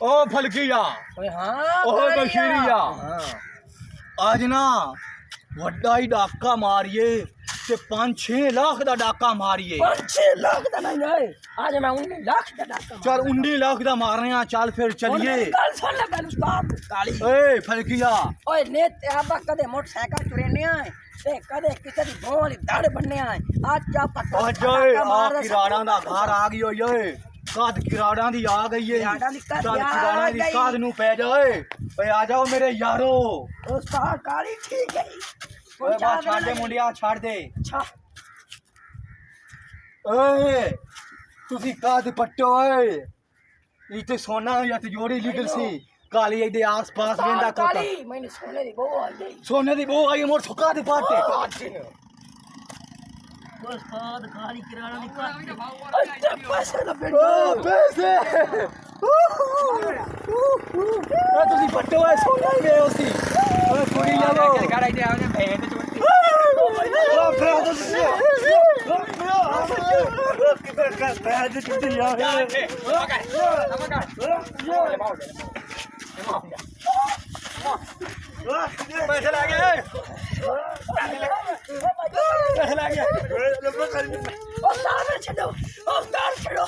ओ फलकिया हाँ ओ बशीरिया आज ना वड्डा ही डाका मारिए ते 5-6 लाख दा डाका मारिए 5-6 लाख दा नहीं है आज मैं 19 लाख दा डाका चल 19 लाख दा मारने आ चल फिर चलिए गल सुन ले गल उस्ताद काली ए फलकिया ओए ने ते आबा कदे मोटरसाइकिल चुरेने आए ते कदे किसे दी भों वाली दड़ बनने आए आज क्या पता आज आ किराड़ा दा घर आ गई ओए काद किराड़ा दी आ गई है चल किराड़ा दी काद नु पै जाए पे आ जाओ मेरे यारो उस्ताद काली ठीक है ओए बात छाड़ दे मुंडिया छाड़ दे अच्छा ओए तुसी काद पट्टो ओए इते सोना या तिजोरी लीगल सी काली दे आस पास वेंदा कोता काली मैंने सोने दी बहू आई गई सोने दी बहू आई मोर सुका दे पाटे उस्ताद काली किराना दी काट अच्छा पैसे दा बेटा ओ पैसे ओ तुसी पट्टो ओए सोना ही गए उसी ओए कुड़ी जाओ गाड़ा दे आने भेंट चोटी ओ फिर तो पैसे चुटी यार पैसे लगे पैसे लगे उस्ताद छोड़ो उस्ताद छोड़ो